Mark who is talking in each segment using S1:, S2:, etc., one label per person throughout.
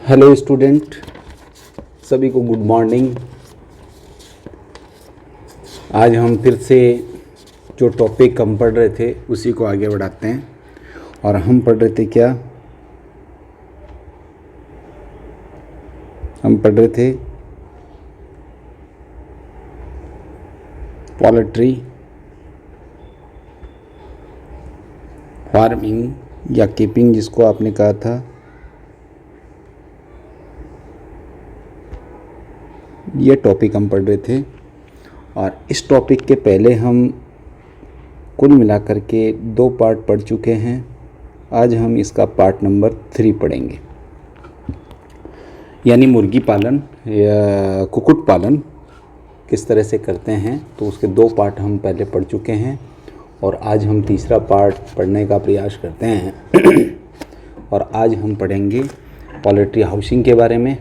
S1: Hello student, सभी को good morning. आज हम फिर से जो टॉपिक हम पढ़ रहे थे उसी को आगे बढ़ाते हैं। और हम पढ़ रहे थे क्या? हम पढ़ रहे थे पोल्ट्री फार्मिंग या कीपिंग, जिसको आपने कहा था। ये टॉपिक हम पढ़ रहे थे और इस टॉपिक के पहले हम कुल मिलाकर के 2 पार्ट पढ़ चुके हैं। आज हम इसका पार्ट नंबर 3 पढ़ेंगे, यानी मुर्गी पालन या कुक्कुट पालन किस तरह से करते हैं। तो उसके 2 पार्ट हम पहले पढ़ चुके हैं और आज हम तीसरा पार्ट पढ़ने का प्रयास करते हैं। और आज हम पढ़ेंगे पोल्ट्री हाउसिंग के बारे में।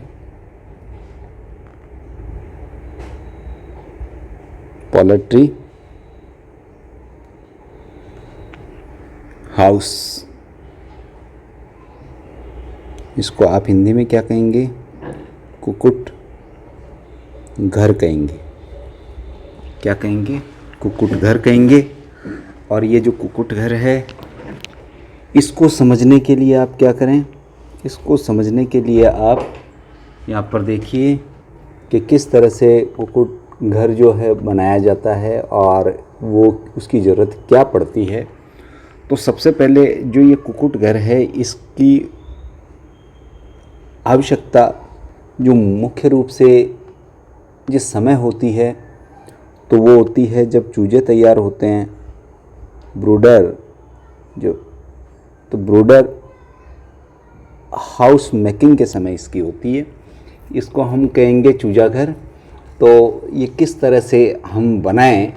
S1: पोल्ट्री हाउस, इसको आप हिंदी में क्या कहेंगे? कुक्कुट घर कहेंगे। क्या कहेंगे? कुक्कुट घर कहेंगे। और ये जो कुक्कुट घर है, इसको समझने के लिए आप क्या करें? इसको समझने के लिए आप यहाँ पर देखिए कि किस तरह से कुक्कुट घर जो है बनाया जाता है और वो उसकी ज़रूरत क्या पड़ती है। तो सबसे पहले जो ये कुक्कुट घर है, इसकी आवश्यकता जो मुख्य रूप से जिस समय होती है तो वो होती है जब चूजे तैयार होते हैं, ब्रूडर तो ब्रूडर हाउस मेकिंग के समय इसकी होती है। इसको हम कहेंगे चूजा घर। तो ये किस तरह से हम बनाएं,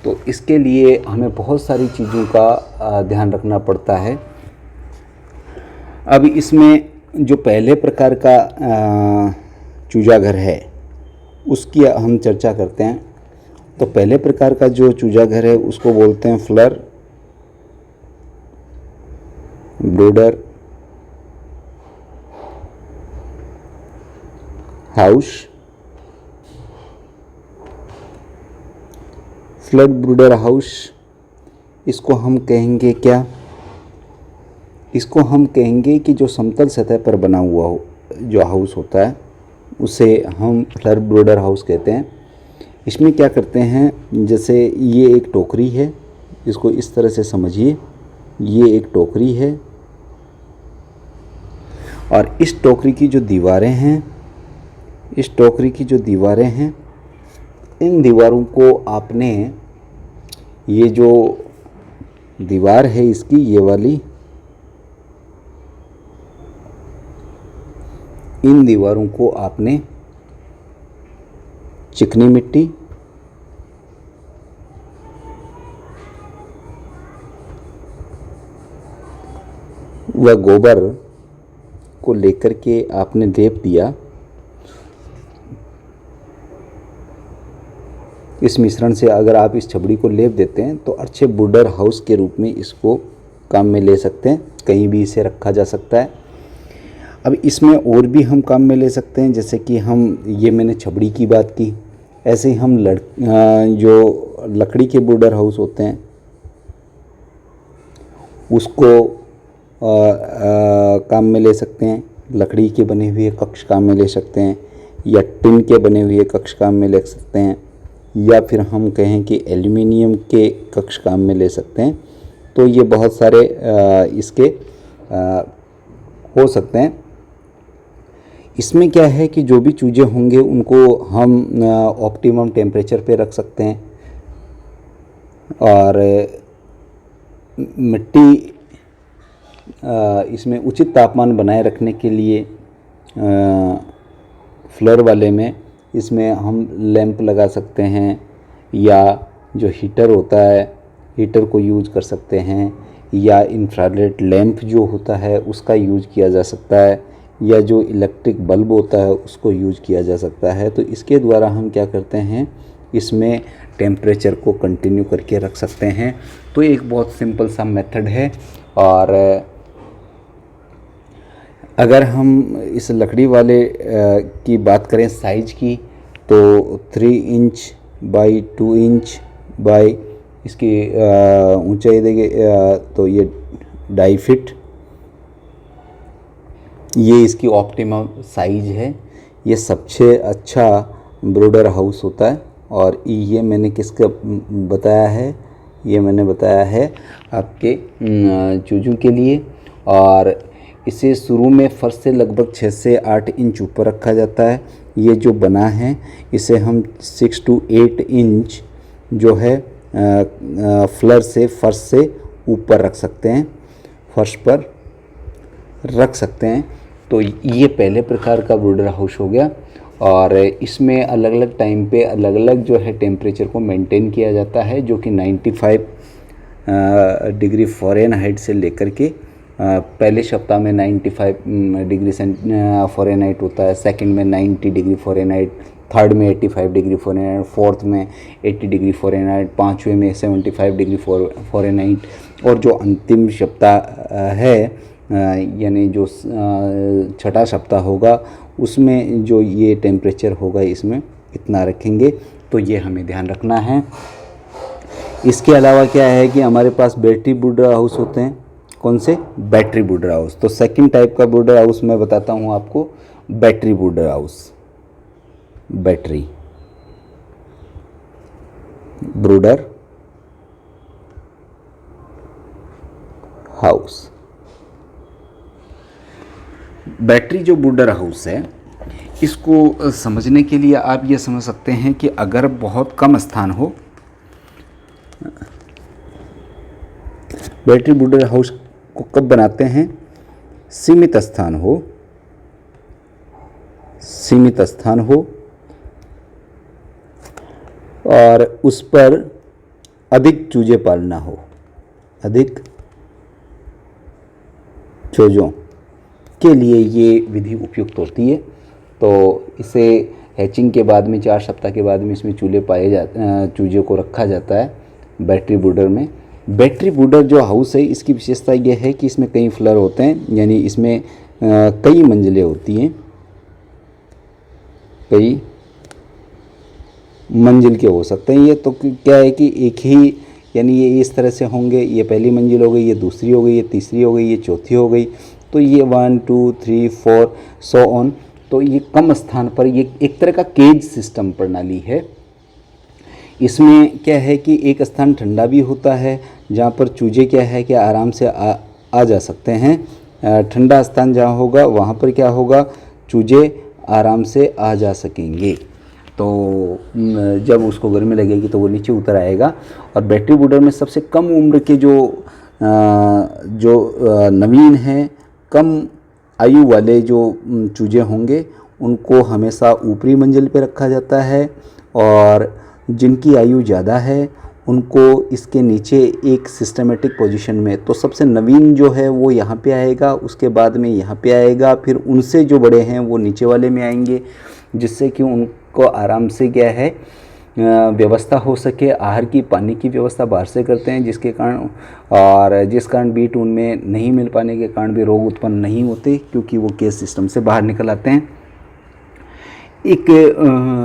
S1: तो इसके लिए हमें बहुत सारी चीज़ों का ध्यान रखना पड़ता है। अब इसमें जो पहले प्रकार का चूजा घर है उसकी हम चर्चा करते हैं। तो पहले प्रकार का जो चूजा घर है उसको बोलते हैं फ्लर ब्रूडर हाउस। फ्लड ब्रूडर हाउस, इसको हम कहेंगे क्या? इसको हम कहेंगे कि जो समतल सतह पर बना हुआ जो हाउस होता है उसे हम फ्लड ब्रूडर हाउस कहते हैं। इसमें क्या करते हैं, जैसे ये एक टोकरी है, इसको इस तरह से समझिए। ये एक टोकरी है और इस टोकरी की जो दीवारें हैं, इन दीवारों को आपने, ये जो दीवार है इसकी, ये वाली, इन दीवारों को आपने चिकनी मिट्टी व गोबर को लेकर के आपने लेप दिया। इस मिश्रण से अगर आप इस छबड़ी को लेप देते हैं तो अच्छे ब्रूडर हाउस के रूप में इसको काम में ले सकते हैं। कहीं भी इसे रखा जा सकता है। अब इसमें और भी हम काम में ले सकते हैं, जैसे कि ये मैंने छबड़ी की बात की, ऐसे ही हम जो लकड़ी के ब्रूडर हाउस होते हैं उसको काम में ले सकते हैं। लकड़ी के बने हुए कक्ष काम में ले सकते हैं, या टिन के बने हुए कक्ष काम में ले सकते हैं, या फिर हम कहें कि एल्युमिनियम के कक्ष काम में ले सकते हैं। तो ये बहुत सारे इसके हो सकते हैं। इसमें क्या है कि जो भी चूजे होंगे उनको हम ऑप्टिमम टेम्परेचर पे रख सकते हैं और मिट्टी इसमें उचित तापमान बनाए रखने के लिए फ्लोर वाले में इसमें हम लैंप लगा सकते हैं, या जो हीटर होता है हीटर को यूज कर सकते हैं, या इंफ्रारेड लैंप जो होता है उसका यूज किया जा सकता है, या जो इलेक्ट्रिक बल्ब होता है उसको यूज किया जा सकता है। तो इसके द्वारा हम क्या करते हैं, इसमें टेम्परेचर को कंटिन्यू करके रख सकते हैं। तो एक बहुत सिंपल सा मेथड है। और अगर हम इस लकड़ी वाले की बात करें साइज की, तो 3 इंच बाई 2 इंच बाई इसकी ऊंचाई देखिए, तो ये 2.5 फीट, ये इसकी ऑप्टिमम साइज है। ये सबसे अच्छा ब्रोडर हाउस होता है। और ये मैंने किसका बताया है, ये मैंने बताया है आपके चूजों के लिए। और इसे शुरू में फर्श से लगभग 6 से 8 इंच ऊपर रखा जाता है। ये जो बना है इसे हम 6 to 8 इंच जो है फ्लर से फर्श से ऊपर रख सकते हैं, फर्श पर रख सकते हैं। तो ये पहले प्रकार का ब्रोडर हाउस हो गया। और इसमें अलग अलग टाइम पे अलग अलग जो है टेम्परेचर को मेंटेन किया जाता है, जो कि 95 डिग्री फ़ारेनहाइट से लेकर के पहले सप्ताह में 95 डिग्री फ़ारेनहाइट होता है, सेकंड में 90 डिग्री फ़ारेनहाइट, थर्ड में 85 डिग्री फ़ारेनहाइट, फोर्थ में 80 डिग्री फ़ारेनहाइट, पाँचवें में 75 डिग्री फ़ारेनहाइट। और जो अंतिम सप्ताह है यानी जो छठा सप्ताह होगा उसमें जो ये टेम्परेचर होगा इसमें इतना रखेंगे। तो ये हमें ध्यान रखना है। इसके अलावा क्या है कि हमारे पास बैटरी ब्रोडर हाउस होते हैं। कौन से? Battery brother house. तो सेकंड टाइप का ब्रोडर हाउस मैं बताता हूँ आपको, battery brother house. Battery brother house. Battery जो ब्रोडर हाउस है, इसको समझने के लिए आप ये समझ सकते हैं कि अगर बहुत कम स्थान हो, बैटरी ब्रोडर हाउस को कब बनाते हैं? सीमित स्थान हो, सीमित स्थान हो और उस पर अधिक चूजे पालना हो, अधिक चूजों के लिए ये विधि उपयुक्त होती है। तो इसे हैचिंग के बाद में 4 सप्ताह के बाद में इसमें चूजे को रखा जाता है बैटरी ब्रोडर में। बैटरी ब्रोडर जो हाउस है इसकी विशेषता यह है कि इसमें कई फ्लर होते हैं, यानी इसमें कई मंजिलें होती हैं, कई मंजिल के हो सकते हैं। ये तो क्या है कि एक ही, यानी ये इस तरह से होंगे, ये पहली मंजिल हो गई, ये दूसरी हो गई, ये तीसरी हो गई, ये चौथी हो गई, तो ये 1 2 3 4 सो ऑन। तो ये कम स्थान पर ये एक तरह का केज सिस्टम प्रणाली है। इसमें क्या है कि एक स्थान ठंडा भी होता है जहाँ पर चूजे क्या है कि आराम से आ जा सकते हैं। ठंडा स्थान जहाँ होगा वहाँ पर क्या होगा, चूजे आराम से आ जा सकेंगे। तो जब उसको गर्मी लगेगी तो वो नीचे उतर आएगा। और बैटरी ब्रोडर में सबसे कम उम्र के जो नवीन हैं, कम आयु वाले जो चूजे होंगे उनको हमेशा ऊपरी मंजिल पे रखा जाता है। और जिनकी आयु ज़्यादा है उनको इसके नीचे एक सिस्टमेटिक पोजीशन में, तो सबसे नवीन जो है वो यहाँ पे आएगा, उसके बाद में यहाँ पे आएगा, फिर उनसे जो बड़े हैं वो नीचे वाले में आएंगे, जिससे कि उनको आराम से क्या है व्यवस्था हो सके। आहार की, पानी की व्यवस्था बाहर से करते हैं, जिसके कारण और जिस कारण बीट उनमें नहीं मिल पाने के कारण भी रोग उत्पन्न नहीं होते, क्योंकि वो केज सिस्टम से बाहर निकल आते हैं। एक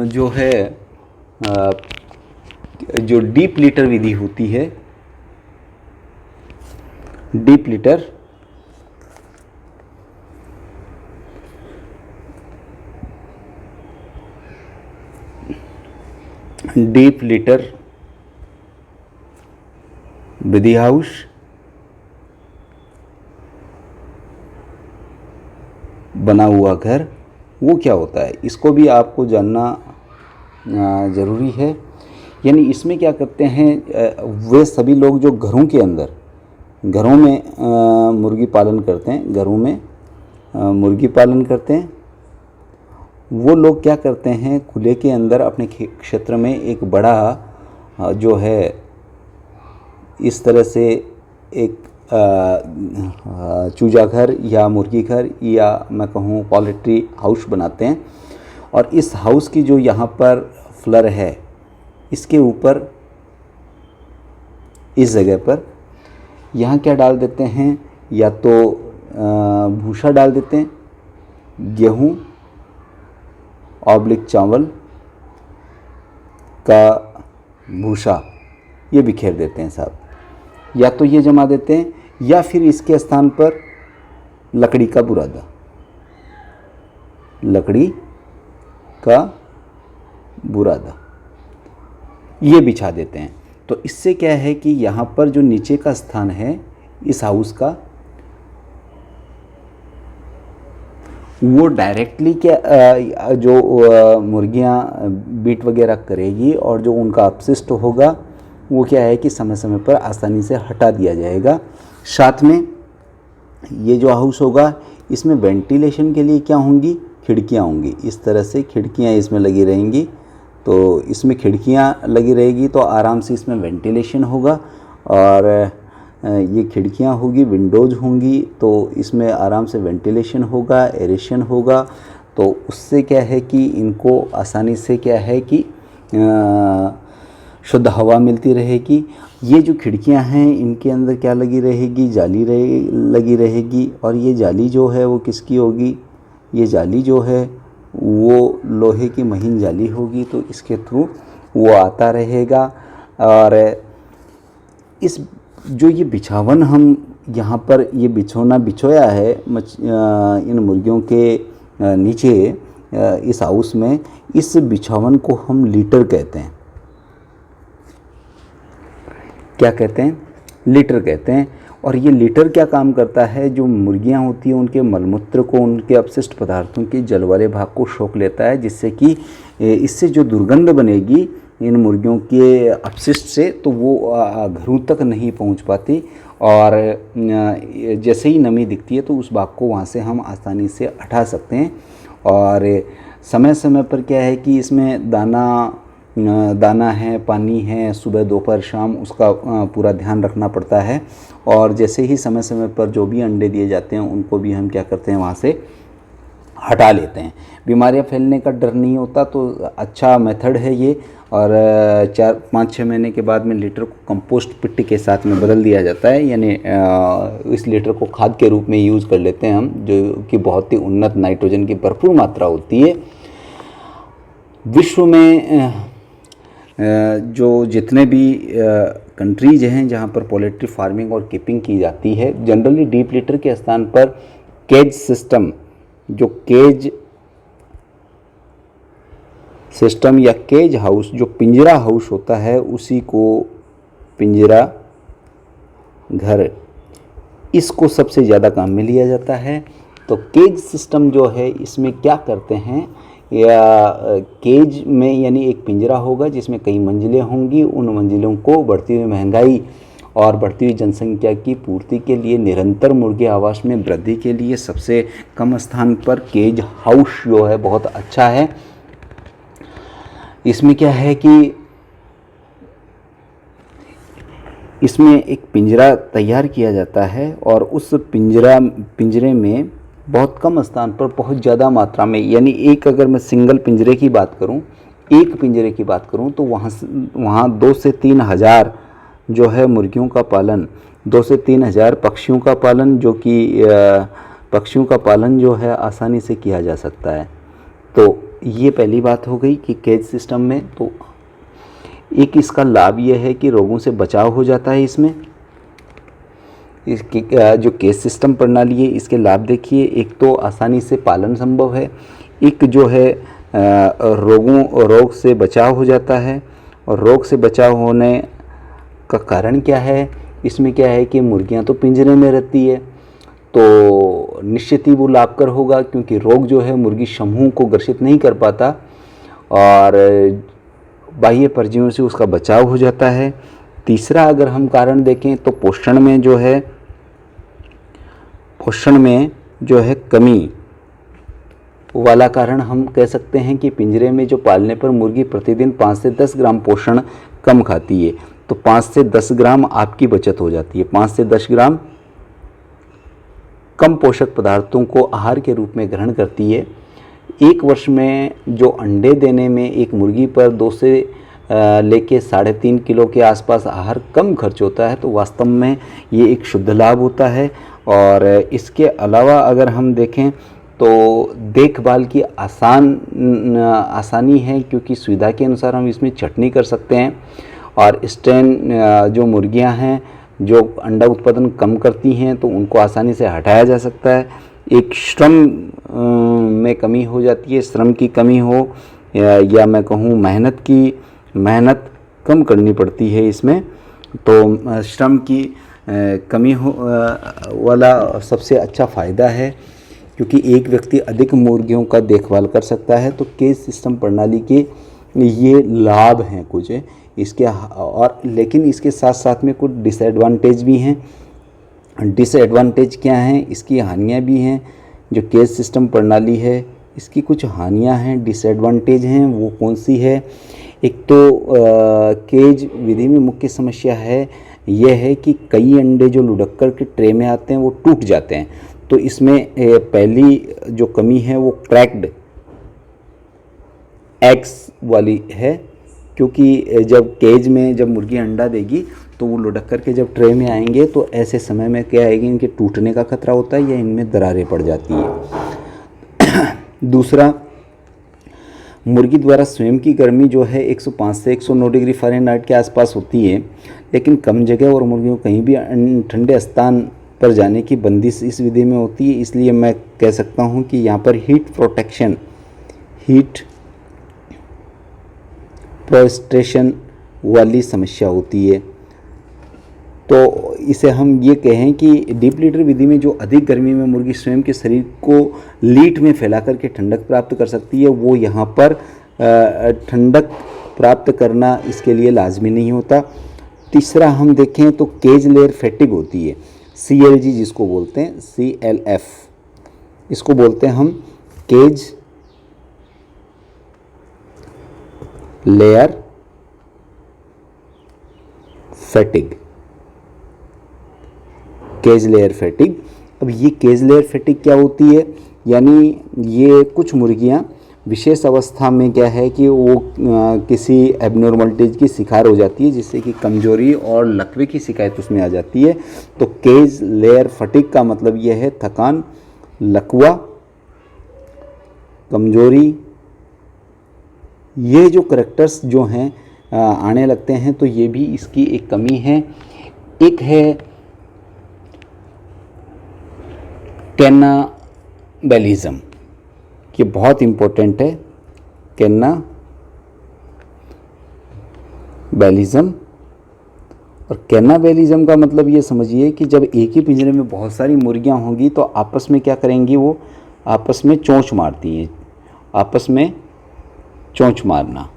S1: जो है जो डीप लीटर विधि होती है, डीप लीटर विधि हाउस बना हुआ घर, वो क्या होता है इसको भी आपको जानना ज़रूरी है। यानी इसमें क्या करते हैं, वे सभी लोग जो घरों के अंदर, घरों में मुर्गी पालन करते हैं, घरों में मुर्गी पालन करते हैं, वो लोग क्या करते हैं, खुले के अंदर अपने क्षेत्र में एक बड़ा जो है इस तरह से एक चूजा घर या मुर्गी घर या मैं कहूँ पोल्ट्री हाउस बनाते हैं। और इस हाउस की जो यहाँ पर फ्लर है, इसके ऊपर इस जगह पर यहाँ क्या डाल देते हैं, या तो भूसा डाल देते हैं, गेहूँ ऑब्लिक चावल का भूसा ये बिखेर देते हैं साहब। या तो ये जमा देते हैं या फिर इसके स्थान पर लकड़ी का बुरादा, लकड़ी का बुरादा ये बिछा देते हैं। तो इससे क्या है कि यहाँ पर जो नीचे का स्थान है इस हाउस का, वो डायरेक्टली क्या जो मुर्गियाँ बीट वगैरह करेगी और जो उनका अपशिष्ट होगा वो क्या है कि समय समय पर आसानी से हटा दिया जाएगा। साथ में ये जो हाउस होगा इसमें वेंटिलेशन के लिए क्या होंगी, खिड़कियाँ होंगी। इस तरह से खिड़कियाँ इसमें लगी रहेंगी, तो इसमें खिड़कियाँ लगी रहेगी तो आराम से इसमें वेंटिलेशन होगा। और ये खिड़कियाँ होगी, विंडोज़ होंगी, तो इसमें आराम से वेंटिलेशन होगा, एरेशन होगा। तो उससे क्या है कि इनको आसानी से क्या है कि शुद्ध हवा मिलती रहेगी। ये जो खिड़कियां हैं इनके अंदर क्या लगी रहेगी, जाली लगी रहेगी। और ये जाली जो है वो किसकी होगी, ये जाली जो है वो लोहे की महीन जाली होगी, तो इसके थ्रू वो आता रहेगा। और इस जो ये बिछावन हम यहाँ पर ये बिछोना बिछोया है इन मुर्गियों के नीचे इस हाउस में, इस बिछावन को हम लीटर कहते हैं। क्या कहते हैं, लीटर कहते हैं। और ये लीटर क्या काम करता है, जो मुर्गियां होती हैं उनके मलमूत्र को, उनके अपशिष्ट पदार्थों के जल वाले भाग को सोख लेता है, जिससे कि इससे जो दुर्गंध बनेगी इन मुर्गियों के अपशिष्ट से तो वो घरों तक नहीं पहुंच पाती। और जैसे ही नमी दिखती है तो उस भाग को वहाँ से हम आसानी से हटा सकते हैं। और समय समय पर क्या है कि इसमें दाना है, पानी है, सुबह दोपहर शाम उसका पूरा ध्यान रखना पड़ता है। और जैसे ही समय समय पर जो भी अंडे दिए जाते हैं उनको भी हम क्या करते हैं, वहाँ से हटा लेते हैं। बीमारियाँ फैलने का डर नहीं होता, तो अच्छा मेथड है ये। और 4-5-6 महीने के बाद में लीटर को कंपोस्ट पिट्टी के साथ में बदल दिया जाता है, यानी इस लीटर को खाद के रूप में यूज़ कर लेते हैं हम, जो कि बहुत ही उन्नत नाइट्रोजन की भरपूर मात्रा होती है। विश्व में जो जितने भी कंट्रीज हैं जहाँ पर पोल्ट्री फार्मिंग और कीपिंग की जाती है, जनरली डीप लीटर के स्थान पर केज सिस्टम, जो केज सिस्टम या केज हाउस, जो पिंजरा हाउस होता है, उसी को पिंजरा घर, इसको सबसे ज़्यादा काम में लिया जाता है। तो केज सिस्टम जो है इसमें क्या करते हैं, या केज में यानी एक पिंजरा होगा जिसमें कई मंजिलें होंगी। उन मंजिलों को बढ़ती हुई महंगाई और बढ़ती हुई जनसंख्या की पूर्ति के लिए, निरंतर मुर्गी आवास में वृद्धि के लिए सबसे कम स्थान पर केज हाउस जो है बहुत अच्छा है। इसमें क्या है कि इसमें एक पिंजरा तैयार किया जाता है और उस पिंजरे में बहुत कम स्थान पर बहुत ज़्यादा मात्रा में, यानी एक अगर मैं सिंगल पिंजरे की बात करूं, एक पिंजरे की बात करूं, तो वहाँ 2 से 3 हज़ार जो है मुर्गियों का पालन, 2 से 3 हज़ार पक्षियों का पालन, जो कि पक्षियों का पालन जो है आसानी से किया जा सकता है। तो ये पहली बात हो गई कि केज सिस्टम में। तो एक इसका लाभ ये है कि रोगों से बचाव हो जाता है इसमें। इसकी जो केज सिस्टम प्रणाली है इसके लाभ देखिए, एक तो आसानी से पालन संभव है, एक जो है रोग से बचाव हो जाता है। और रोग से बचाव होने का कारण क्या है, इसमें क्या है कि मुर्गियां तो पिंजरे में रहती है, तो निश्चित ही वो लाभकर होगा, क्योंकि रोग जो है मुर्गी समूह को ग्रसित नहीं कर पाता और बाह्य परजीवियों से उसका बचाव हो जाता है। तीसरा अगर हम कारण देखें तो पोषण में जो है कमी वाला कारण हम कह सकते हैं कि पिंजरे में जो पालने पर मुर्गी प्रतिदिन 5 से 10 ग्राम पोषण कम खाती है, तो 5 से 10 ग्राम आपकी बचत हो जाती है। 5 से 10 ग्राम कम पोषक पदार्थों को आहार के रूप में ग्रहण करती है। एक वर्ष में जो अंडे देने में एक मुर्गी पर 2 से लेके 3.5 किलो के आसपास आहार कम खर्च होता है, तो वास्तव में ये एक शुद्ध लाभ होता है। और इसके अलावा अगर हम देखें तो देखभाल की आसानी है, क्योंकि सुविधा के अनुसार हम इसमें छँटनी कर सकते हैं। और स्टेन जो मुर्गियां हैं जो अंडा उत्पादन कम करती हैं तो उनको आसानी से हटाया जा सकता है। एक श्रम में कमी हो जाती है, श्रम की कमी हो या मैं कहूँ मेहनत कम करनी पड़ती है इसमें, तो श्रम की कमी हो वाला सबसे अच्छा फ़ायदा है, क्योंकि एक व्यक्ति अधिक मुर्गियों का देखभाल कर सकता है। तो केज सिस्टम प्रणाली के ये लाभ हैं कुछ इसके, और लेकिन इसके साथ साथ में कुछ डिसएडवांटेज भी हैं। डिसएडवांटेज क्या हैं, इसकी हानियां भी हैं। जो केज सिस्टम प्रणाली है इसकी कुछ हानियां हैं, डिसएडवांटेज हैं, वो कौन सी है? एक तो केज विधि में मुख्य समस्या है यह है कि कई अंडे जो लुढ़क के ट्रे में आते हैं वो टूट जाते हैं। तो इसमें पहली जो कमी है वो क्रैक्ड एग्स वाली है, क्योंकि जब मुर्गी अंडा देगी तो वो लुढ़क करके जब ट्रे में आएंगे तो ऐसे समय में क्या आएगी, इनके टूटने का खतरा होता है या इनमें दरारें पड़ जाती है। दूसरा, मुर्गी द्वारा स्वयं की गर्मी जो है 105 से 109 डिग्री फ़ारेनहाइट के आसपास होती है, लेकिन कम जगह और मुर्गियों कहीं भी ठंडे स्थान पर जाने की बंदिश इस विधि में होती है। इसलिए मैं कह सकता हूँ कि यहाँ पर हीट प्रोस्ट्रेशन वाली समस्या होती है। तो इसे हम ये कहें कि डीप लीटर विधि में जो अधिक गर्मी में मुर्गी स्वयं के शरीर को लीट में फैला करके ठंडक प्राप्त कर सकती है, वो यहाँ पर ठंडक प्राप्त करना इसके लिए लाजमी नहीं होता। तीसरा हम देखें तो केज लेयर फैटिग होती है, CLG जिसको बोलते हैं, CLF इसको बोलते हैं हम cage layer fatigue. Cage layer fatigue. अब ये केज लेयर फैटिग क्या होती है, यानी ये कुछ मुर्गियां विशेष अवस्था में क्या है कि वो किसी एबनॉर्मलिटीज की शिकार हो जाती है, जिससे कि कमजोरी और लकवे की शिकायत उसमें आ जाती है। तो केज लेयर फैटिग का मतलब यह है थकान, लकवा, कमजोरी, ये जो करैक्टर्स जो हैं आने लगते हैं, तो ये भी इसकी एक कमी है। एक है कैनाबैलिज्म, ये बहुत इम्पोर्टेंट है, कैनाबैलिज्म। और कैनाबैलिज्म का मतलब ये समझिए कि जब एक ही पिंजरे में बहुत सारी मुर्गियां होंगी तो आपस में क्या करेंगी, वो आपस में चोंच मारती हैं, आपस में चोंच मारना।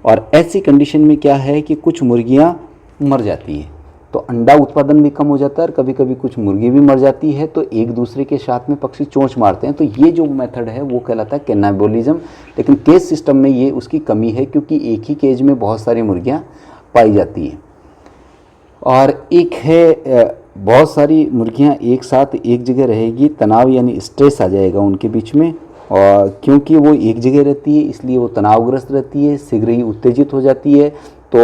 S1: और ऐसी कंडीशन में क्या है कि कुछ मुर्गियां मर जाती हैं, तो अंडा उत्पादन भी कम हो जाता है और कभी कभी कुछ मुर्गी भी मर जाती है, तो एक दूसरे के साथ में पक्षी चोंच मारते हैं। तो ये जो मेथड है वो कहलाता है कैनाबोलिज्म। लेकिन केज सिस्टम में ये उसकी कमी है, क्योंकि एक ही केज में बहुत सारी मुर्गियां पाई जाती हैं। और एक है बहुत सारी मुर्गियां एक साथ एक जगह रहेगी, तनाव यानी स्ट्रेस आ जाएगा उनके बीच में, और क्योंकि वो एक जगह रहती है इसलिए वो तनावग्रस्त रहती है, शीघ्र ही उत्तेजित हो जाती है। तो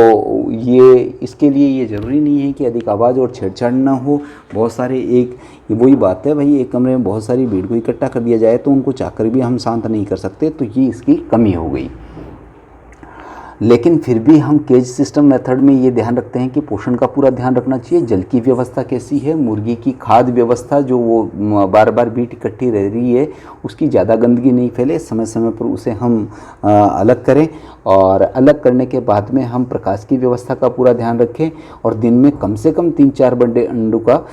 S1: ये इसके लिए ये ज़रूरी नहीं है कि अधिक आवाज़ और छेड़छाड़ ना हो। बहुत सारे वही बात है भाई, एक कमरे में बहुत सारी भीड़ को इकट्ठा कर दिया जाए तो उनको चाहकर भी हम शांत नहीं कर सकते, तो ये इसकी कमी हो गई। लेकिन फिर भी हम केज सिस्टम मेथड में ये ध्यान रखते हैं कि पोषण का पूरा ध्यान रखना चाहिए। जल की व्यवस्था कैसी है, मुर्गी की खाद्य व्यवस्था जो वो बार बार बीट इकट्ठी रह रही है उसकी ज़्यादा गंदगी नहीं फैले, समय समय पर उसे हम अलग करें, और अलग करने के बाद में हम प्रकाश की व्यवस्था का पूरा ध्यान रखें, और दिन में कम से कम 3-4 बड़े अंडों का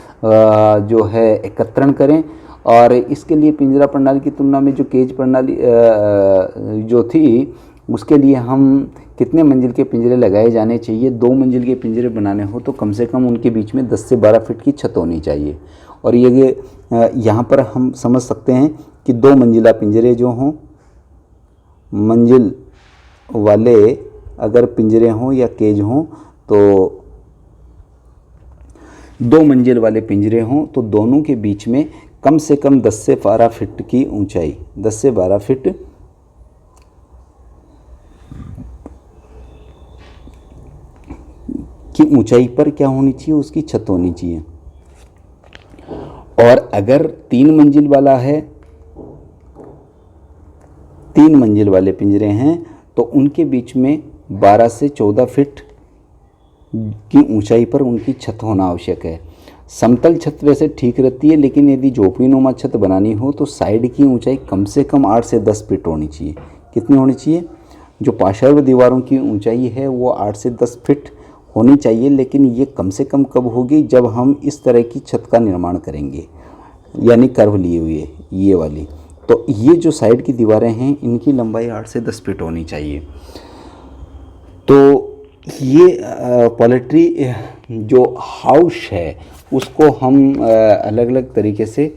S1: जो है एकत्रण करें। और इसके लिए पिंजरा प्रणाली की तुलना में जो केज प्रणाली जो थी उसके लिए हम कितने मंजिल के पिंजरे लगाए जाने चाहिए। 2 मंजिल के पिंजरे बनाने हो तो कम से कम उनके बीच में 10 से 12 फीट की छत होनी चाहिए। और ये यहाँ पर हम समझ सकते हैं कि 2 मंजिला पिंजरे जो हों, मंजिल वाले अगर पिंजरे हों या केज हों, तो 2 मंजिल वाले पिंजरे हों तो दोनों के बीच में कम से कम 10 से 12 फीट की ऊंचाई, 10 से 12 फीट की ऊंचाई पर क्या होनी चाहिए, उसकी छत होनी चाहिए। और अगर 3 मंजिल वाला है, 3 मंजिल वाले पिंजरे हैं तो उनके बीच में 12 से 14 फीट की ऊंचाई पर उनकी छत होना आवश्यक है। समतल छत वैसे ठीक रहती है, लेकिन यदि झोपड़ीनुमा छत बनानी हो तो साइड की ऊंचाई कम से कम 8 से 10 फीट होनी चाहिए। कितनी होनी चाहिए? जो पार्श्व दीवारों की ऊंचाई है वो 8 से 10 फीट होनी चाहिए, लेकिन ये कम से कम कब होगी? जब हम इस तरह की छत का निर्माण करेंगे, यानी कर्व लिए हुए ये वाली। तो ये जो साइड की दीवारें हैं इनकी लंबाई 8 से 10 फीट होनी चाहिए। तो ये पोल्ट्री जो हाउस है उसको हम अलग अलग तरीके से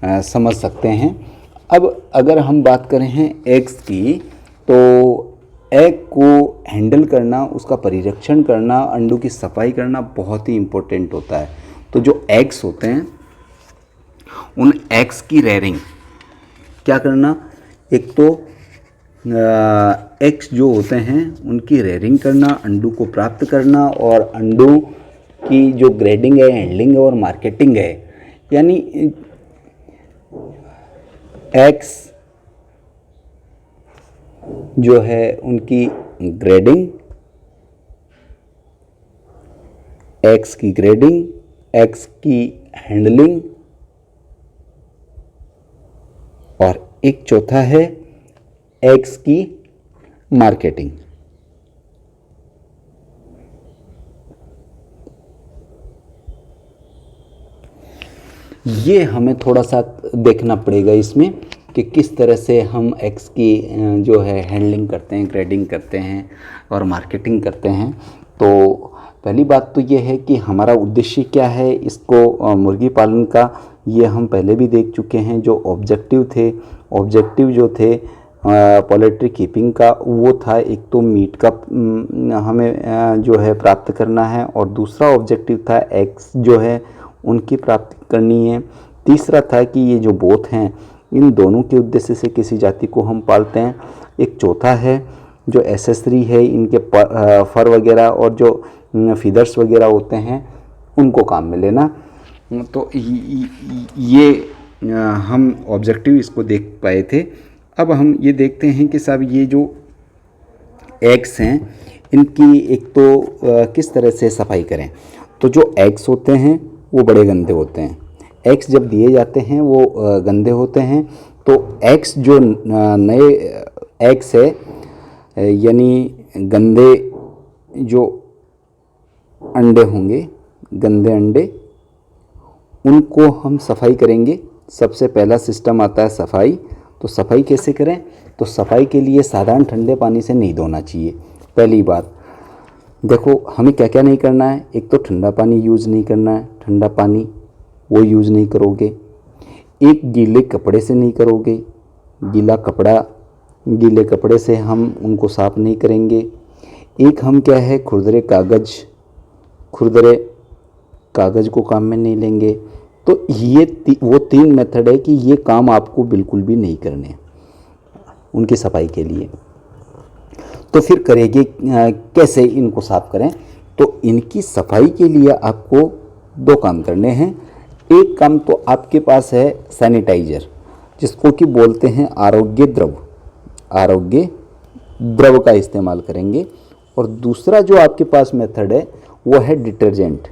S1: समझ सकते हैं। अब अगर हम बात करें हैं एग्स की, तो एग को हैंडल करना, उसका परिरक्षण करना, अंडों की सफाई करना बहुत ही इम्पोर्टेंट होता है। तो जो एग्स होते हैं उन एग्स की रेयरिंग क्या करना, एक तो एग्स जो होते हैं उनकी रेयरिंग करना, अंडों को प्राप्त करना, और अंडों की जो ग्रेडिंग है, हैंडलिंग है और मार्केटिंग है, यानी एग्स जो है उनकी ग्रेडिंग, एग्स की ग्रेडिंग, एग्स की हैंडलिंग, और एक चौथा है एग्स की मार्केटिंग। ये हमें थोड़ा सा देखना पड़ेगा इसमें कि किस तरह से हम एग्स की जो है हैंडलिंग करते हैं, ग्रेडिंग करते हैं और मार्केटिंग करते हैं। तो पहली बात तो ये है कि हमारा उद्देश्य क्या है इसको मुर्गी पालन का, ये हम पहले भी देख चुके हैं। जो ऑब्जेक्टिव जो थे पोल्ट्री कीपिंग का, वो था एक तो मीट का हमें जो है प्राप्त करना है, और दूसरा ऑब्जेक्टिव था एग्स जो है उनकी प्राप्ति करनी है। तीसरा था कि ये जो बोथ हैं इन दोनों के उद्देश्य से किसी जाति को हम पालते हैं। एक चौथा है जो एसेसरी है, इनके फर वगैरह और जो फीदर्स वगैरह होते हैं उनको काम में लेना। तो ये हम ऑब्जेक्टिव इसको देख पाए थे। अब हम ये देखते हैं कि साहब ये जो एग्स हैं इनकी एक तो किस तरह से सफाई करें। तो जो एग्स होते हैं वो बड़े गंदे होते हैं। एग्स जब दिए जाते हैं वो गंदे होते हैं। तो एग्स जो नए एग्स है, यानी गंदे जो अंडे होंगे, गंदे अंडे, उनको हम सफाई करेंगे। सबसे पहला सिस्टम आता है सफाई। तो सफाई कैसे करें? तो सफाई के लिए साधारण ठंडे पानी से नहीं धोना चाहिए। पहली बात देखो, हमें क्या क्या नहीं करना है। एक तो ठंडा पानी यूज़ नहीं करना है, ठंडा पानी वो यूज़ नहीं करोगे। एक गीले कपड़े से नहीं करोगे, गीले कपड़े से हम उनको साफ नहीं करेंगे। एक हम क्या है, खुरदरे कागज़ को काम में नहीं लेंगे। तो ये वो 3 मेथड है कि ये काम आपको बिल्कुल भी नहीं करने उनकी सफाई के लिए। तो फिर करेंगे कैसे इनको साफ करें? तो इनकी सफाई के लिए आपको 2 काम करने हैं। एक काम तो आपके पास है सैनिटाइजर, जिसको कि बोलते हैं आरोग्य द्रव का इस्तेमाल करेंगे। और दूसरा जो आपके पास मेथड है वो है डिटर्जेंट।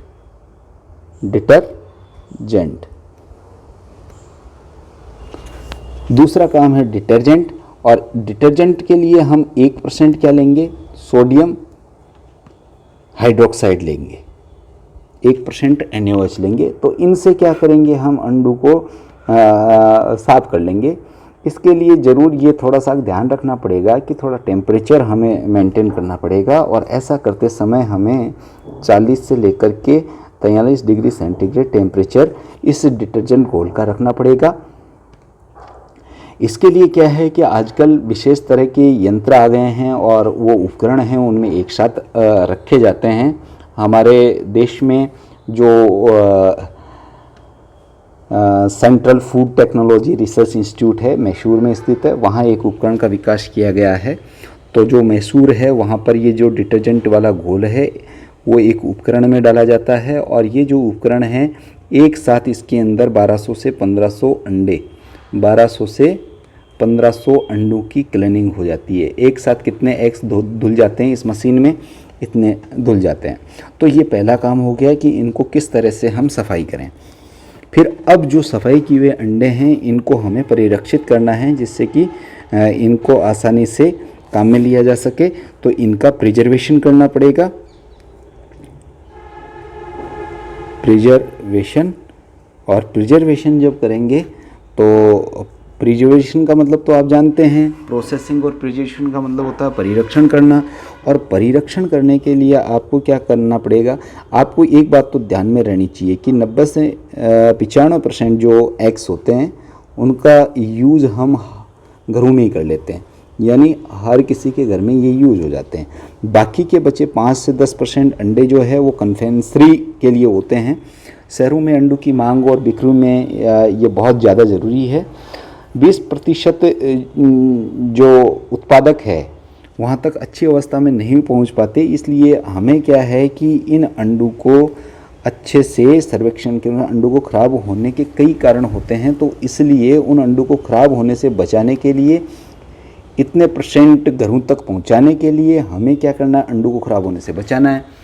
S1: दूसरा काम है डिटर्जेंट, और डिटर्जेंट के लिए हम 1% क्या लेंगे, सोडियम हाइड्रोक्साइड लेंगे, 1% NaOH लेंगे। तो इनसे क्या करेंगे, हम अंडों को साफ कर लेंगे। इसके लिए ज़रूर ये थोड़ा सा ध्यान रखना पड़ेगा कि थोड़ा टेम्परेचर हमें मेंटेन करना पड़ेगा, और ऐसा करते समय हमें 40 से लेकर के 43 डिग्री सेंटीग्रेड टेम्परेचर इस डिटर्जेंट घोल का रखना पड़ेगा। इसके लिए क्या है कि आजकल विशेष तरह के यंत्र आ गए हैं और वो उपकरण हैं उनमें एक साथ रखे जाते हैं। हमारे देश में जो central food technology research institute है, मैसूर में स्थित है, वहाँ एक उपकरण का विकास किया गया है। तो जो मैसूर है वहाँ पर ये जो डिटर्जेंट वाला घोल है वो एक उपकरण में डाला जाता है, और ये जो उपकरण है एक साथ इसके अंदर 1200 से 1500 अंडे, 1200 से 1500 अंडों की क्लीनिंग हो जाती है। एक साथ कितने एग्स धुल जाते हैं इस मशीन में, इतने धुल जाते हैं। तो ये पहला काम हो गया कि इनको किस तरह से हम सफाई करें। फिर अब जो सफाई किए हुए अंडे हैं इनको हमें परिरक्षित करना है, जिससे कि इनको आसानी से काम में लिया जा सके। तो इनका प्रिजर्वेशन करना पड़ेगा। प्रिजर्वेशन, और प्रिजर्वेशन जब करेंगे तो प्रिजर्वेशन का मतलब तो आप जानते हैं, प्रोसेसिंग और प्रिजर्वेशन का मतलब होता है परिरक्षण करना। और परिरक्षण करने के लिए आपको क्या करना पड़ेगा, आपको एक बात तो ध्यान में रहनी चाहिए कि 90 से 95% जो एग्स होते हैं उनका यूज़ हम घरों में ही कर लेते हैं, यानी हर किसी के घर में ये यूज़ हो जाते हैं। बाकी के बचे 5 से 10% अंडे जो है वो कन्फेक्शनरी के लिए होते हैं। शहरों में अंडों की मांग और बिक्री में ये बहुत ज़्यादा ज़रूरी है। 20% जो उत्पादक है वहाँ तक अच्छी अवस्था में नहीं पहुँच पाते, इसलिए हमें क्या है कि इन अंडों को अच्छे से सर्वेक्षण करना। अंडों को ख़राब होने के कई कारण होते हैं, तो इसलिए उन अंडों को ख़राब होने से बचाने के लिए, इतने % घरों तक पहुंचाने के लिए हमें क्या करना है, अंडों को ख़राब होने से बचाना है।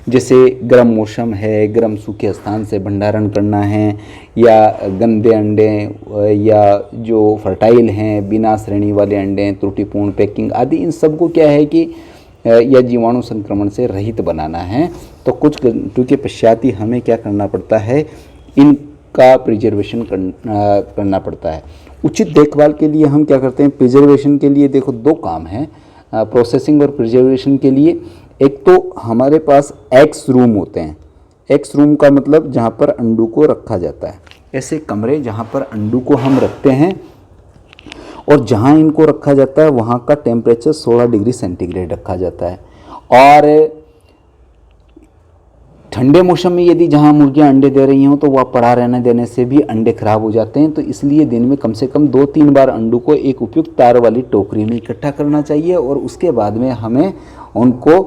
S1: जैसे गर्म मौसम है, गर्म सूखे स्थान से भंडारण करना है, या गंदे अंडे या जो फर्टाइल हैं, बिना श्रेणी वाले अंडे, त्रुटिपूर्ण पैकिंग आदि, इन सब को क्या है कि या जीवाणु संक्रमण से रहित बनाना है। तो कुछ घंटों के पश्चात ही हमें क्या करना पड़ता है, इनका प्रिजर्वेशन करना पड़ता है। उचित देखभाल के लिए हम क्या करते हैं, प्रिजर्वेशन के लिए देखो 2 काम हैं प्रोसेसिंग और प्रिजर्वेशन के लिए। एक तो हमारे पास एक्स रूम होते हैं। एक्स रूम का मतलब जहाँ पर अंडों को रखा जाता है, ऐसे कमरे जहाँ पर अंडों को हम रखते हैं, और जहाँ इनको रखा जाता है वहाँ का टेम्परेचर 16 डिग्री सेंटीग्रेड रखा जाता है। और ठंडे मौसम में यदि जहाँ मुर्गियाँ अंडे दे रही हों तो वह पड़ा रहने देने से भी अंडे खराब हो जाते हैं। तो इसलिए दिन में कम से कम 2-3 बार अंडों को एक उपयुक्त तार वाली टोकरी में इकट्ठा करना चाहिए, और उसके बाद में हमें उनको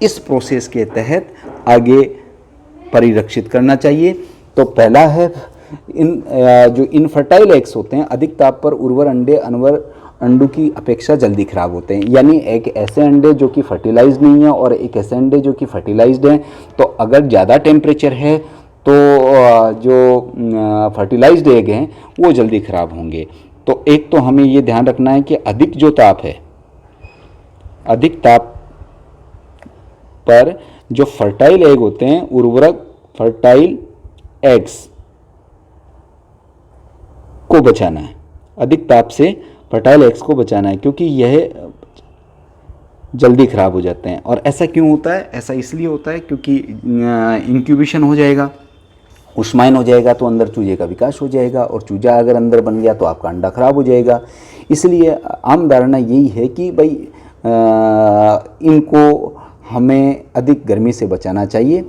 S1: इस प्रोसेस के तहत आगे परिरक्षित करना चाहिए। तो पहला है जो इनफर्टाइल एग्स होते हैं, अधिक ताप पर उर्वर अंडे अनवर अंडों की अपेक्षा जल्दी खराब होते हैं। यानी एक ऐसे अंडे जो कि फर्टिलाइज्ड नहीं है और एक ऐसे अंडे जो कि फर्टिलाइज्ड हैं। तो अगर ज़्यादा टेम्परेचर है तो जो फर्टिलाइज्ड एग हैं वो जल्दी खराब होंगे। तो एक तो हमें ये ध्यान रखना है कि अधिक जो ताप है, अधिक ताप पर जो फर्टाइल एग होते हैं, उर्वरक फर्टाइल एग्स को बचाना है। अधिक ताप से फर्टाइल एग्स को बचाना है, क्योंकि यह जल्दी ख़राब हो जाते हैं। और ऐसा क्यों होता है? ऐसा इसलिए होता है क्योंकि इंक्यूबेशन हो जाएगा, उष्मायन हो जाएगा, तो अंदर चूजे का विकास हो जाएगा, और चूजा अगर अंदर बन गया तो आपका अंडा खराब हो जाएगा। इसलिए आम धारणा यही है कि भाई इनको हमें अधिक गर्मी से बचाना चाहिए।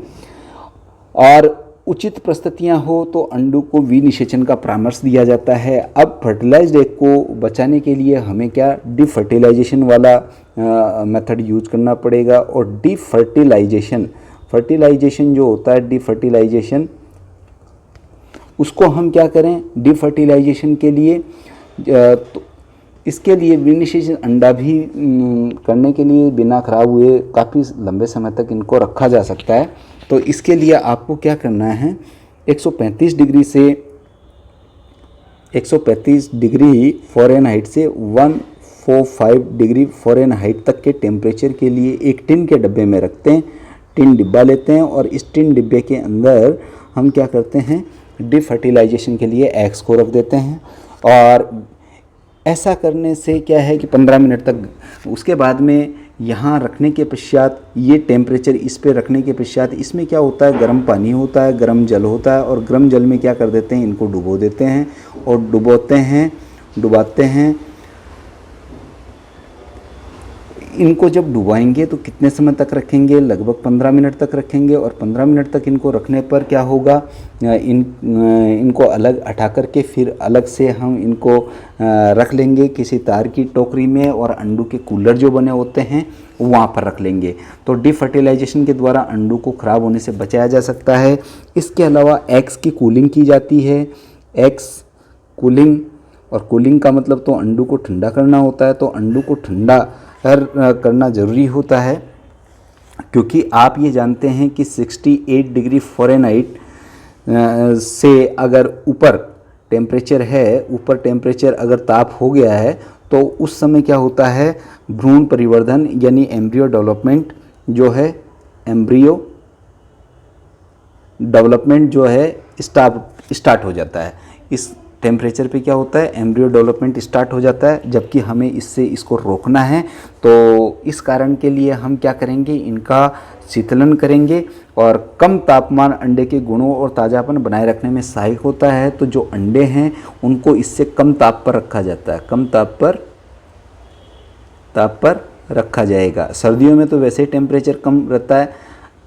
S1: और उचित परिस्थितियाँ हो तो अंडों को विनिषेचन का परामर्श दिया जाता है। अब फर्टिलाइज्ड एग को बचाने के लिए हमें क्या डिफर्टिलाइजेशन वाला मेथड यूज करना पड़ेगा। और फर्टिलाइजेशन जो होता है, डिफर्टिलाइजेशन, उसको हम क्या करें डिफर्टिलाइजेशन के लिए, तो इसके लिए विनिषेचन अंडा भी करने के लिए बिना खराब हुए काफ़ी लंबे समय तक इनको रखा जा सकता है। तो इसके लिए आपको क्या करना है, 135 डिग्री से 135 डिग्री फ़ारेनहाइट से 145 डिग्री फ़ारेनहाइट तक के टेम्परेचर के लिए एक टिन के डब्बे में रखते हैं। टिन डिब्बा लेते हैं और इस टिन डिब्बे के अंदर हम क्या करते हैं, डिफर्टिलाइजेशन के लिए एग्स को रख देते हैं। और ऐसा करने से क्या है कि 15 मिनट तक, उसके बाद में यहाँ रखने के पश्चात, ये टेम्परेचर इस पे रखने के पश्चात इसमें क्या होता है, गर्म पानी होता है, गर्म जल होता है, और गर्म जल में क्या कर देते हैं, इनको डुबो देते हैं और डुबाते हैं। इनको जब डुबाएंगे तो कितने समय तक रखेंगे, लगभग 15 मिनट तक रखेंगे। और 15 मिनट तक इनको रखने पर क्या होगा, इनको अलग हटा करके फिर अलग से हम इनको रख लेंगे किसी तार की टोकरी में। और अंडों के कूलर जो बने होते हैं वहाँ पर रख लेंगे। तो डिफर्टिलाइजेशन के द्वारा अंडों को ख़राब होने से बचाया जा सकता है। इसके अलावा एग्स की कूलिंग की जाती है। एग्स कूलिंग, और कूलिंग का मतलब तो अंडों को ठंडा करना होता है। तो अंडों को ठंडा करना ज़रूरी होता है, क्योंकि आप ये जानते हैं कि 68 डिग्री फ़ारेनहाइट से अगर ऊपर टेम्परेचर है, ऊपर टेम्परेचर अगर ताप हो गया है, तो उस समय क्या होता है, भ्रूण परिवर्धन यानी एम्ब्रियो डेवलपमेंट जो है, एम्ब्रियो डेवलपमेंट जो है स्टार्ट हो जाता है। इस टेम्परेचर पे क्या होता है, एम्ब्रियो डेवलपमेंट स्टार्ट हो जाता है, जबकि हमें इसको रोकना है। तो इस कारण के लिए हम क्या करेंगे, इनका शीतलन करेंगे, और कम तापमान अंडे के गुणों और ताज़ापन बनाए रखने में सहायक होता है। तो जो अंडे हैं उनको इससे कम ताप पर रखा जाता है, कम ताप पर रखा जाएगा। सर्दियों में तो वैसे ही टेम्परेचर कम रहता है,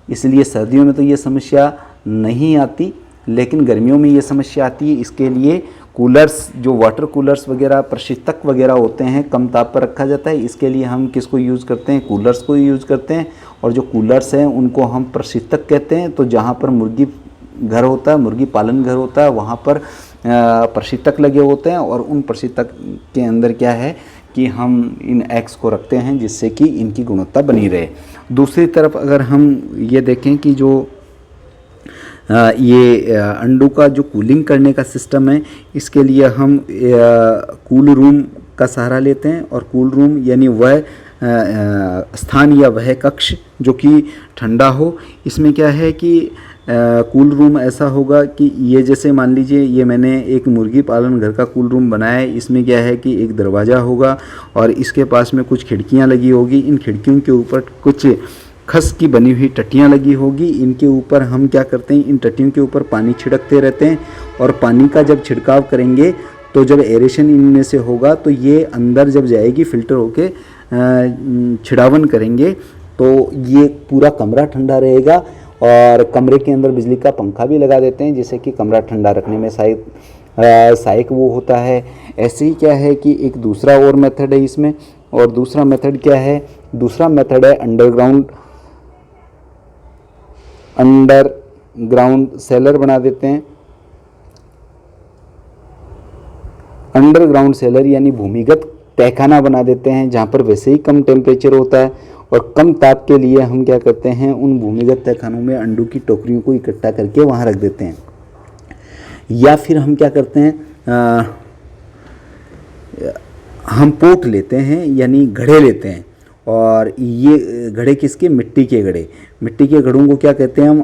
S1: इसलिए सर्दियों में तो ये समस्या नहीं आती, लेकिन गर्मियों में ये समस्या आती है। इसके लिए कूलर्स, जो वाटर कूलर्स वगैरह, प्रशीतक वगैरह होते हैं, कम ताप पर रखा जाता है। इसके लिए हम किसको यूज़ करते हैं, कूलर्स को यूज़ करते हैं। और जो कूलर्स हैं उनको हम प्रशीतक कहते हैं। तो जहाँ पर मुर्गी घर होता है, मुर्गी पालन घर होता है, वहाँ पर प्रशीतक लगे होते हैं, और उन प्रशीतक के अंदर क्या है कि हम इन एग्स को रखते हैं, जिससे कि इनकी गुणवत्ता बनी रहे। दूसरी तरफ अगर हम ये देखें कि जो ये अंडों का जो कूलिंग करने का सिस्टम है, इसके लिए हम कूल रूम का सहारा लेते हैं। और कूल रूम यानी वह स्थान या वह कक्ष जो कि ठंडा हो। इसमें क्या है कि कूल रूम ऐसा होगा कि ये जैसे मान लीजिए ये मैंने एक मुर्गी पालन घर का कूल रूम बनाया है। इसमें क्या है कि एक दरवाज़ा होगा और इसके पास में कुछ खिड़कियां लगी होगी। इन खिड़कियों के ऊपर कुछ खस की बनी हुई टट्टियाँ लगी होगी। इनके ऊपर हम क्या करते हैं, इन टट्टियों के ऊपर पानी छिड़कते रहते हैं, और पानी का जब छिड़काव करेंगे तो जब एरेशन इनमें से होगा तो ये अंदर जब जाएगी फिल्टर होके छिड़ावन करेंगे, तो ये पूरा कमरा ठंडा रहेगा। और कमरे के अंदर बिजली का पंखा भी लगा देते हैं, जिससे कि कमरा ठंडा रखने में सहायक वो होता है। ऐसे ही क्या है कि एक दूसरा और मेथड है इसमें, और दूसरा मेथड क्या है, दूसरा मेथड है अंडरग्राउंड सेलर बना देते हैं। अंडरग्राउंड सेलर यानी भूमिगत तहखाना बना देते हैं, जहाँ पर वैसे ही कम टेम्परेचर होता है, और कम ताप के लिए हम क्या करते हैं, उन भूमिगत तहखानों में अंडों की टोकरियों को इकट्ठा करके वहाँ रख देते हैं। या फिर हम क्या करते हैं, हम पोट लेते हैं यानी घड़े लेते हैं, और ये घड़े किसके, मिट्टी के घड़े। मिट्टी के घड़ों को क्या कहते हैं हम,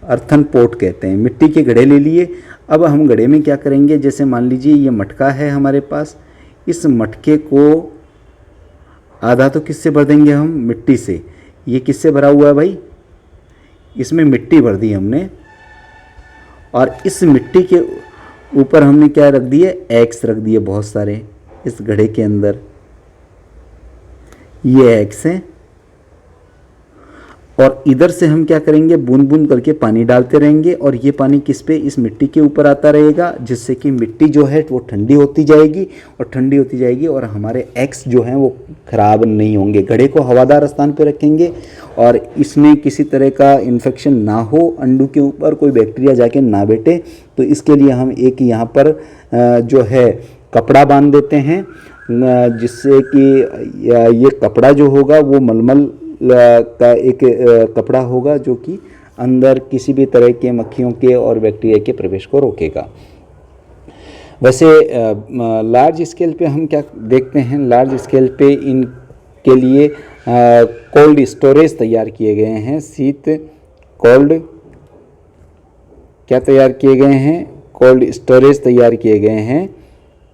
S1: अर्थन पोट कहते हैं। मिट्टी के घड़े ले लिए। अब हम घड़े में क्या करेंगे, जैसे मान लीजिए ये मटका है हमारे पास, इस मटके को आधा तो किससे भर देंगे हम, मिट्टी से। ये किससे भरा हुआ है भाई, इसमें मिट्टी भर दी हमने, और इस मिट्टी के ऊपर हमने क्या रख दिए, एग्स रख दिए बहुत सारे इस घड़े के अंदर। ये एग्स हैं, और इधर से हम क्या करेंगे, बूंद बूंद करके पानी डालते रहेंगे, और ये पानी किस पे, इस मिट्टी के ऊपर आता रहेगा, जिससे कि मिट्टी जो है वो ठंडी होती जाएगी, और ठंडी होती जाएगी, और हमारे एग्स जो हैं वो खराब नहीं होंगे। घड़े को हवादार स्थान पे रखेंगे, और इसमें किसी तरह का इन्फेक्शन ना हो, अंडों के ऊपर कोई बैक्टीरिया जाके ना बैठे। तो इसके लिए हम एक यहाँ पर जो है कपड़ा बांध देते हैं, जिससे कि ये कपड़ा जो होगा वो मलमल का एक कपड़ा होगा, जो कि अंदर किसी भी तरह के मक्खियों के और बैक्टीरिया के प्रवेश को रोकेगा। वैसे लार्ज स्केल पे हम क्या देखते हैं, लार्ज स्केल पे इनके लिए कोल्ड स्टोरेज तैयार किए गए हैं। कोल्ड क्या तैयार किए गए हैं, कोल्ड स्टोरेज तैयार किए गए हैं।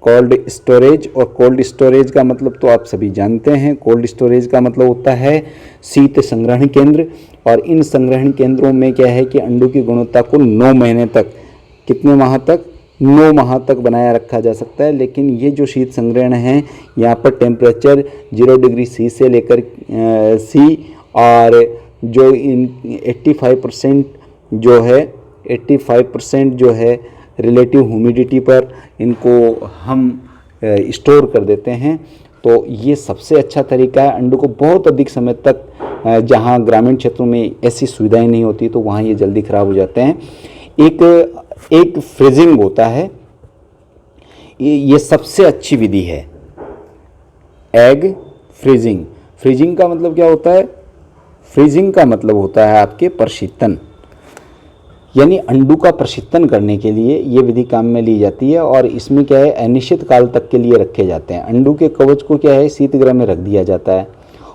S1: कोल्ड स्टोरेज, और कोल्ड स्टोरेज का मतलब तो आप सभी जानते हैं। कोल्ड स्टोरेज का मतलब होता है शीत संग्रहण केंद्र, और इन संग्रहण केंद्रों में क्या है कि अंडों की गुणवत्ता को 9 महीने तक, कितने माह तक, 9 माह तक बनाया रखा जा सकता है। लेकिन ये जो शीत संग्रहण है, यहाँ पर टेम्परेचर 0 डिग्री सी से लेकर सी, और जो इन 85% जो है रिलेटिव ह्यूमिडिटी पर इनको हम स्टोर कर देते हैं। तो ये सबसे अच्छा तरीका है। अंडों को बहुत अधिक समय तक, जहाँ ग्रामीण क्षेत्रों में ऐसी सुविधाएं नहीं होती तो वहाँ ये जल्दी ख़राब हो जाते हैं। एक फ्रीजिंग होता है, ये सबसे अच्छी विधि है, एग फ्रीजिंग। फ्रीजिंग का मतलब क्या होता है? फ्रीजिंग का मतलब होता है आपके प्रशीतन, यानी अंडों का प्रशीतन करने के लिए ये विधि काम में ली जाती है। और इसमें क्या है, अनिश्चित काल तक के लिए रखे जाते हैं। अंडों के कवच को क्या है, शीतगृह में रख दिया जाता है,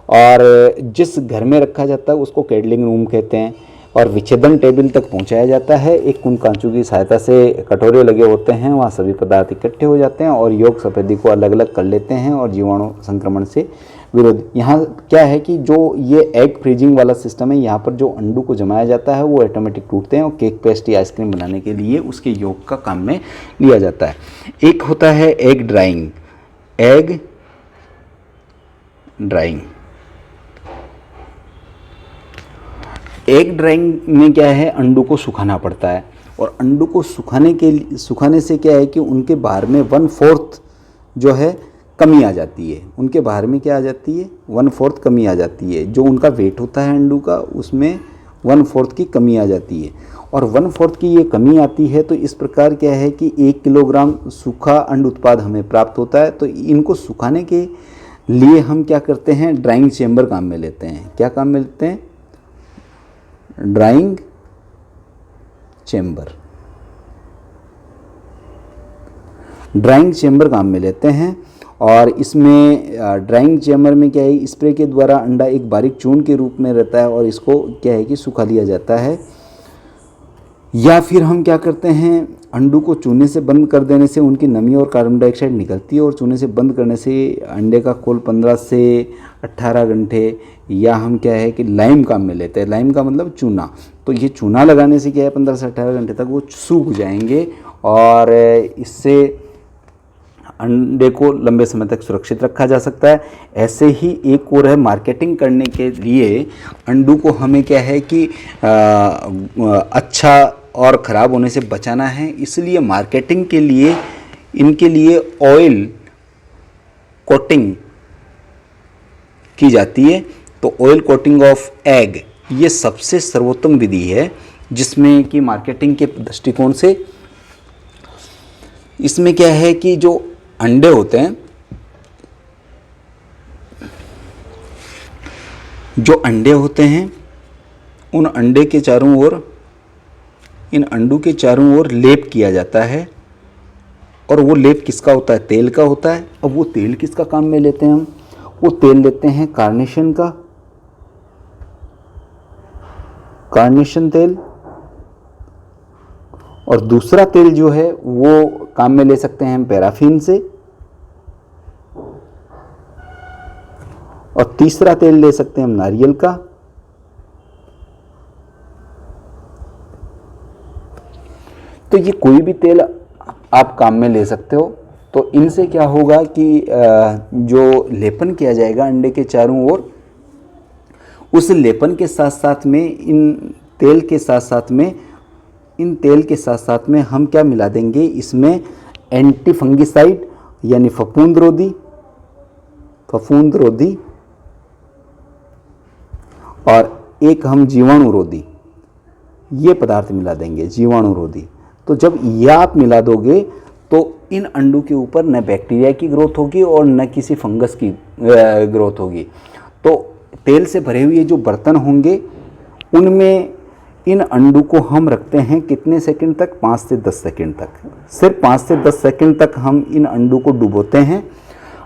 S1: और जिस घर में रखा जाता है उसको कैडलिंग रूम कहते हैं, और विच्छेदन टेबल तक पहुंचाया जाता है। एक कुन कांचों की सहायता से कटोरे लगे होते हैं, वहाँ सभी पदार्थ इकट्ठे हो जाते हैं और योग सफेदी को अलग अलग कर लेते हैं और जीवाणु संक्रमण से विरोध। यहाँ क्या है कि जो ये एग फ्रीजिंग वाला सिस्टम है, यहाँ पर जो अंडों को जमाया जाता है वो ऑटोमेटिक टूटते हैं और केक, पेस्ट्री, आइसक्रीम बनाने के लिए उसके योग का काम में लिया जाता है। एक होता है egg drawing. Egg drawing, egg drawing में क्या है, अंडों को सुखाना पड़ता है, और अंडों को सुखाने से क्या है कि उनके बाहर में 1/4 जो है कमी आ जाती है। उनके बाहर में क्या आ जाती है, 1/4 कमी आ जाती है। जो उनका वेट होता है अंडों का, उसमें 1/4 की कमी आ जाती है, और 1/4 की ये कमी आती है। तो इस प्रकार क्या है कि 1 किलोग्राम सूखा अंड उत्पाद हमें प्राप्त होता है। तो इनको सुखाने के लिए हम क्या करते हैं, ड्राइंग चेम्बर काम में लेते हैं। क्या काम में लेते हैं? Drawing chamber. ड्राइंग चेम्बर काम में लेते हैं, और इसमें ड्राइंग चेम्बर में क्या है, स्प्रे के द्वारा अंडा एक बारीक चूर्ण के रूप में रहता है, और इसको क्या है कि सुखा लिया जाता है। या फिर हम क्या करते हैं, अंडों को चूने से बंद कर देने से उनकी नमी और कार्बन डाइऑक्साइड निकलती है, और चूने से बंद करने से अंडे का खोल 15 से 18 घंटे, या हम क्या है कि लाइम काम में लेते हैं। लाइम का मतलब चूना। तो ये चूना लगाने से क्या है, 15 से 18 घंटे तक वो सूख जाएंगे, और इससे अंडे को लंबे समय तक सुरक्षित रखा जा सकता है। ऐसे ही एक और है, मार्केटिंग करने के लिए अंडों को हमें क्या है कि अच्छा और ख़राब होने से बचाना है। इसलिए मार्केटिंग के लिए इनके लिए ऑयल कोटिंग की जाती है। तो ऑयल कोटिंग ऑफ एग ये सबसे सर्वोत्तम विधि है, जिसमें कि मार्केटिंग के दृष्टिकोण से इसमें क्या है कि जो अंडे होते हैं, उन अंडे के चारों ओर, इन अंडों के चारों ओर लेप किया जाता है। और वो लेप किसका होता है? तेल का होता है। अब वो तेल किसका काम में लेते हैं हम? वो तेल लेते हैं कार्नेशन का, कार्नेशन तेल। और दूसरा तेल जो है वो काम में ले सकते हैं हम पैराफिन से, और तीसरा तेल ले सकते हैं हम नारियल का। तो ये कोई भी तेल आप काम में ले सकते हो। तो इनसे क्या होगा कि जो लेपन किया जाएगा अंडे के चारों ओर, उस लेपन के साथ साथ में इन तेल के साथ में हम क्या मिला देंगे, इसमें एंटी फंगिसाइड यानी फफूंद रोधी, और एक हम जीवाणु रोधी ये पदार्थ मिला देंगे, जीवाणु रोधी। तो जब यह आप मिला दोगे तो इन अंडों के ऊपर न बैक्टीरिया की ग्रोथ होगी और न किसी फंगस की ग्रोथ होगी। तो तेल से भरे हुए जो बर्तन होंगे उनमें इन अंडों को हम रखते हैं कितने सेकंड तक? 5 से 10 सेकंड तक। सिर्फ 5 से 10 सेकंड तक हम इन अंडों को डुबोते हैं,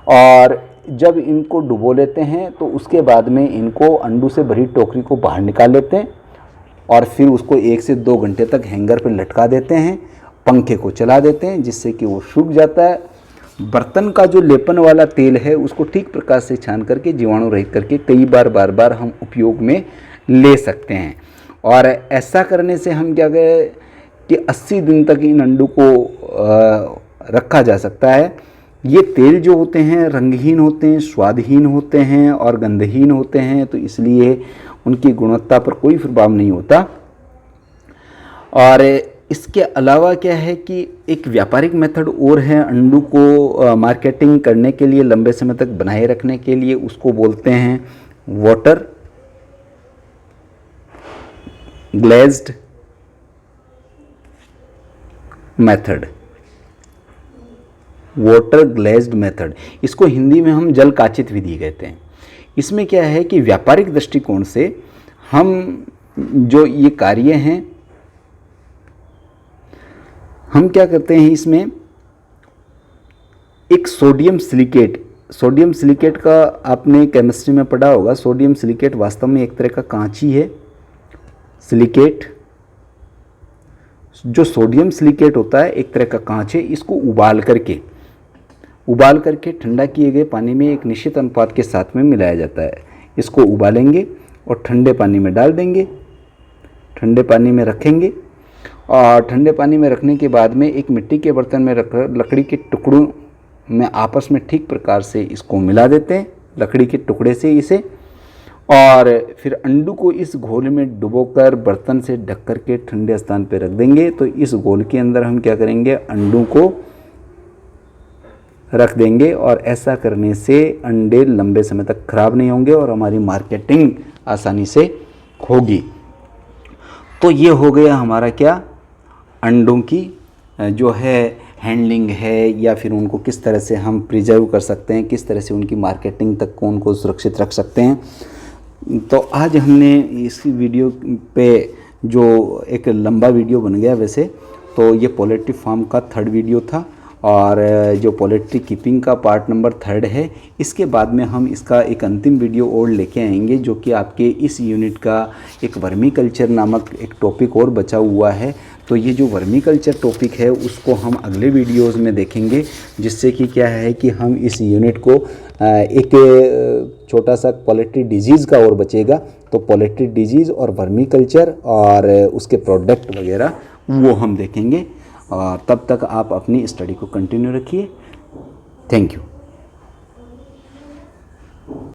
S1: और जब इनको डुबो लेते हैं तो उसके बाद में इनको अंडों से भरी टोकरी को बाहर निकाल लेते हैं, और फिर उसको 1 से 2 घंटे तक हैंगर पर लटका देते हैं, पंखे को चला देते हैं, जिससे कि वो सूख जाता है। बर्तन का जो लेपन वाला तेल है उसको ठीक प्रकार से छान करके, जीवाणु रहित करके कई बार हम उपयोग में ले सकते हैं। और ऐसा करने से हम क्या कहें कि 80 दिन तक इन अंडों को रखा जा सकता है। ये तेल जो होते हैं रंगहीन होते हैं, स्वादहीन होते हैं और गंधहीन होते हैं, तो इसलिए उनकी गुणवत्ता पर कोई प्रभाव नहीं होता। और इसके अलावा क्या है कि एक व्यापारिक मेथड और है अंडू को मार्केटिंग करने के लिए, लंबे समय तक बनाए रखने के लिए, उसको बोलते हैं water glazed method. Water glazed method, इसको हिंदी में हम जल काचित विधि कहते हैं। इसमें क्या है कि व्यापारिक दृष्टिकोण से हम जो ये कार्य हैं, हम क्या करते हैं, इसमें एक सोडियम सिलिकेट का आपने केमिस्ट्री में पढ़ा होगा। सोडियम सिलिकेट वास्तव में एक तरह का कांच ही है। सिलिकेट, जो सोडियम सिलिकेट होता है एक तरह का कांच है। इसको उबाल करके ठंडा किए गए पानी में एक निश्चित अनुपात के साथ में मिलाया जाता है। इसको उबालेंगे और ठंडे पानी में डाल देंगे, ठंडे पानी में रखेंगे, और ठंडे पानी में रखने के बाद में एक मिट्टी के बर्तन में रखकर लकड़ी के टुकड़ों में आपस में ठीक प्रकार से इसको मिला देते हैं, लकड़ी के टुकड़े से इसे, और फिर अंडू को इस घोल में डुबोकर बर्तन से ढक कर के ठंडे स्थान पर रख देंगे। तो इस घोल के अंदर हम क्या करेंगे, अंडू को रख देंगे, और ऐसा करने से अंडे लंबे समय तक खराब नहीं होंगे और हमारी मार्केटिंग आसानी से होगी। तो ये हो गया हमारा क्या, अंडों की जो है हैंडलिंग है, या फिर उनको किस तरह से हम प्रिजर्व कर सकते हैं, किस तरह से उनकी मार्केटिंग तक को उनको सुरक्षित रख सकते हैं। तो आज हमने इस वीडियो पे, जो एक लंबा वीडियो बन गया वैसे, तो ये पोल्ट्री फार्म का 3rd वीडियो था, और जो पोल्ट्री कीपिंग का पार्ट नंबर 3rd है। इसके बाद में हम इसका एक अंतिम वीडियो और लेके आएंगे, जो कि आपके इस यूनिट का एक वर्मी कल्चर नामक एक टॉपिक और बचा हुआ है। तो ये जो वर्मी कल्चर टॉपिक है उसको हम अगले वीडियोस में देखेंगे, जिससे कि क्या है कि हम इस यूनिट को एक छोटा सा पोल्ट्री डिजीज़ का और बचेगा। तो पोल्ट्री डिजीज़ और वर्मी कल्चर और उसके प्रोडक्ट वगैरह वो हम देखेंगे। और तब तक आप अपनी स्टडी को कंटिन्यू रखिए। Thank you.